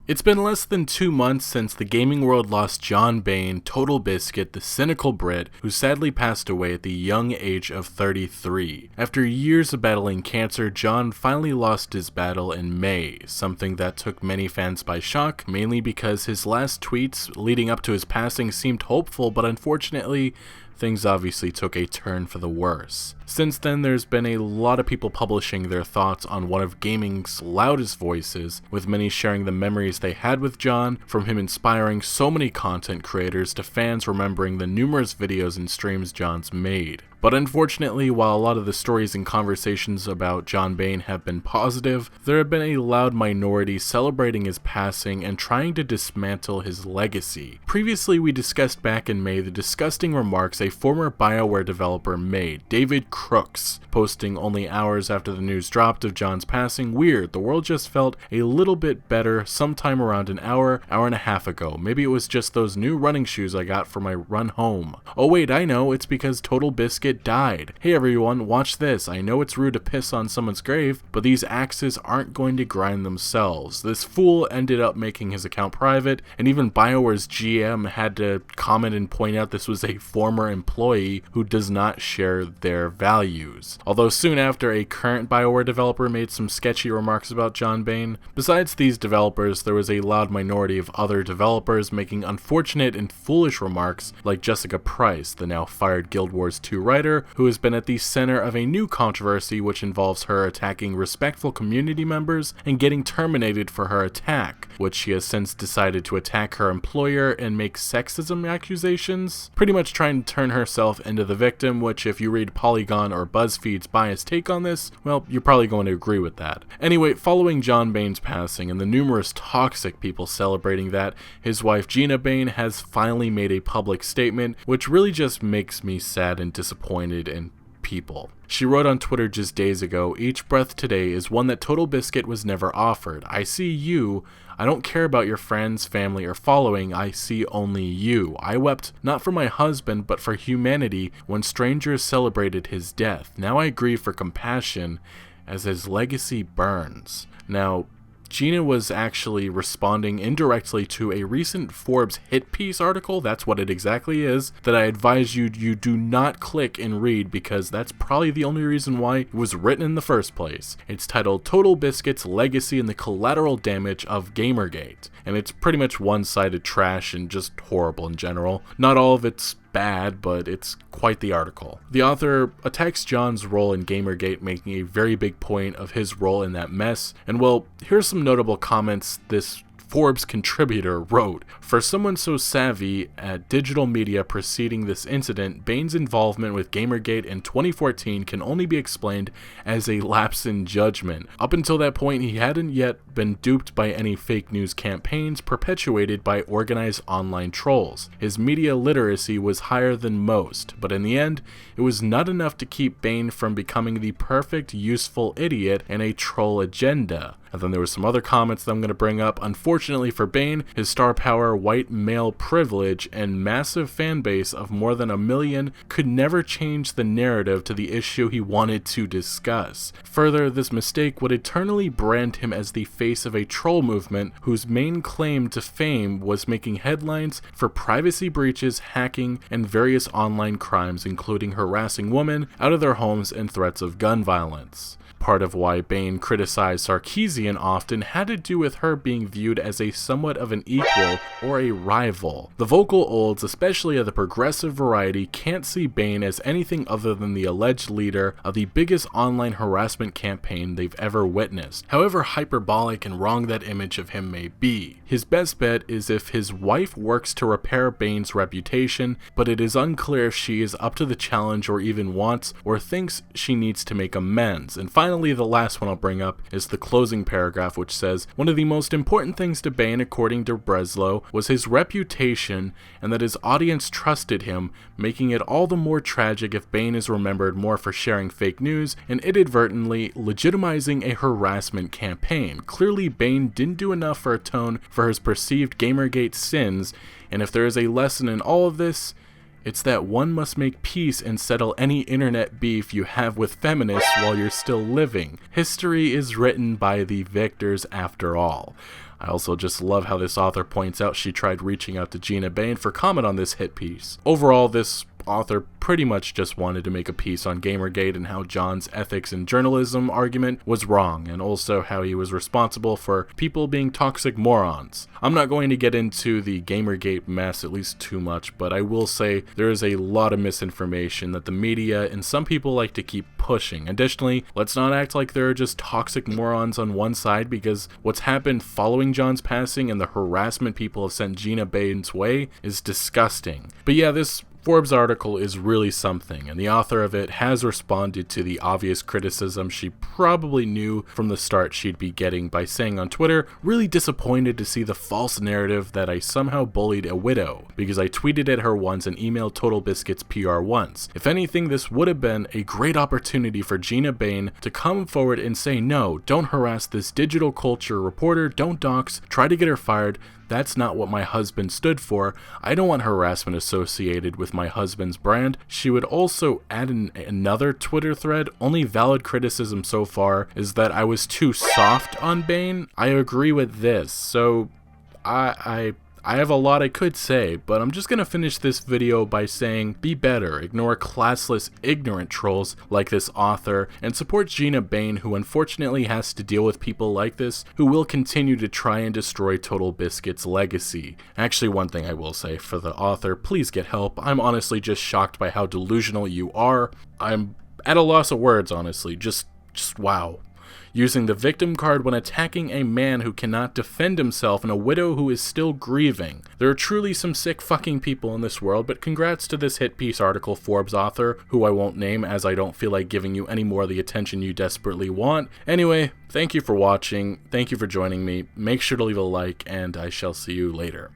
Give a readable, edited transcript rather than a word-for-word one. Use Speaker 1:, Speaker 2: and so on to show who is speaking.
Speaker 1: It's been less than 2 months since the gaming world lost John Bain, TotalBiscuit, the cynical Brit, who sadly passed away at the young age of 33. After years of battling cancer, John finally lost his battle in May, something that took many fans by shock, mainly because his last tweets leading up to his passing seemed hopeful, but unfortunately, things obviously took a turn for the worse. Since then, there's been a lot of people publishing their thoughts on one of gaming's loudest voices, with many sharing the memories they had with John, from him inspiring so many content creators to fans remembering the numerous videos and streams John's made. But unfortunately, while a lot of the stories and conversations about John Bain have been positive, there have been a loud minority celebrating his passing and trying to dismantle his legacy. Previously, we discussed back in May the disgusting remarks a former BioWare developer made, David Crooks, posting only hours after the news dropped of John's passing. Weird, the world just felt a little bit better sometime around an hour and a half ago. Maybe it was just those new running shoes I got for my run home. Oh wait, I know, it's because TotalBiscuit died. Hey everyone, watch this. I know it's rude to piss on someone's grave, but these axes aren't going to grind themselves. This fool ended up making his account private, and even BioWare's GM had to comment and point out this was a former employee who does not share their values. Although soon after, a current BioWare developer made some sketchy remarks about John Bain. Besides these developers, there was a loud minority of other developers making unfortunate and foolish remarks, like Jessica Price, the now fired Guild Wars 2 writer, who has been at the center of a new controversy which involves her attacking respectful community members and getting terminated for her attack, which she has since decided to attack her employer and make sexism accusations, pretty much trying to turn herself into the victim, which if you read Polygon or BuzzFeed's biased take on this, well, you're probably going to agree with that. Anyway, following John Bain's passing and the numerous toxic people celebrating that, his wife Genna Bain has finally made a public statement, which really just makes me sad and disappointed in people. She wrote on Twitter just days ago, "Each breath today is one that TotalBiscuit was never offered. I see you. I don't care about your friends, family, or following. I see only you. I wept not for my husband, but for humanity when strangers celebrated his death. Now I grieve for compassion as his legacy burns." Now, Genna was actually responding indirectly to a recent Forbes hit piece article, that's what it exactly is, that I advise you do not click and read because that's probably the only reason why it was written in the first place. It's titled TotalBiscuit's Legacy and the Collateral Damage of Gamergate, and it's pretty much one-sided trash and just horrible in general. Not all of it's bad, but it's quite the article. The author attacks John's role in Gamergate, making a very big point of his role in that mess. And well, here's some notable comments this Forbes contributor wrote. "For someone so savvy at digital media preceding this incident, Bain's involvement with Gamergate in 2014 can only be explained as a lapse in judgment. Up until that point, he hadn't yet been duped by any fake news campaigns perpetuated by organized online trolls. His media literacy was higher than most, but in the end, it was not enough to keep Bain from becoming the perfect, useful idiot in a troll agenda." And then there were some other comments that I'm going to bring up. "Unfortunately for Bain, his star power, white male privilege, and massive fan base of more than 1 million could never change the narrative to the issue he wanted to discuss. Further, this mistake would eternally brand him as the face of a troll movement whose main claim to fame was making headlines for privacy breaches, hacking, and various online crimes, including harassing women out of their homes and threats of gun violence." Part of why Bain criticized Sarkeesian often had to do with her being viewed as a somewhat of an equal or a rival. The vocal olds, especially of the progressive variety, can't see Bain as anything other than the alleged leader of the biggest online harassment campaign they've ever witnessed. However hyperbolic and wrong that image of him may be, his best bet is if his wife works to repair Bain's reputation, but it is unclear if she is up to the challenge or even wants or thinks she needs to make amends. And finally, the last one I'll bring up is the closing paragraph, which says, "One of the most important things to Bain, according to Breslow, was his reputation and that his audience trusted him, making it all the more tragic if Bain is remembered more for sharing fake news and inadvertently legitimizing a harassment campaign. Clearly, Bain didn't do enough for atone for his perceived Gamergate sins, and if there is a lesson in all of this, it's that one must make peace and settle any internet beef you have with feminists while you're still living. History is written by the victors after all." I also just love how this author points out she tried reaching out to Genna Bain for comment on this hit piece. Overall, this author pretty much just wanted to make a piece on Gamergate and how John's ethics in journalism argument was wrong, and also how he was responsible for people being toxic morons. I'm not going to get into the Gamergate mess at least too much, but I will say there is a lot of misinformation that the media and some people like to keep pushing. Additionally, let's not act like there are just toxic morons on one side, because what's happened following John's passing and the harassment people have sent Genna Bain's way is disgusting. But yeah, this Forbes article is really something, and the author of it has responded to the obvious criticism she probably knew from the start she'd be getting by saying on Twitter, "Really disappointed to see the false narrative that I somehow bullied a widow, because I tweeted at her once and emailed TotalBiscuit's PR once. If anything, this would have been a great opportunity for Genna Bain to come forward and say, no, don't harass this digital culture reporter, don't dox, try to get her fired. That's not what my husband stood for. I don't want harassment associated with my husband's brand." She would also add another Twitter thread. "Only valid criticism so far is that I was too soft on Bain. I agree with this." So I have a lot I could say, but I'm just gonna finish this video by saying be better, ignore classless, ignorant trolls like this author, and support Genna Bain, who unfortunately has to deal with people like this who will continue to try and destroy TotalBiscuit's legacy. Actually, one thing I will say for the author, please get help. I'm honestly just shocked by how delusional you are. I'm at a loss of words, honestly. Just wow. Using the victim card when attacking a man who cannot defend himself and a widow who is still grieving. There are truly some sick fucking people in this world, but congrats to this hit piece article Forbes author, who I won't name as I don't feel like giving you any more of the attention you desperately want. Anyway, thank you for watching, thank you for joining me, make sure to leave a like, and I shall see you later.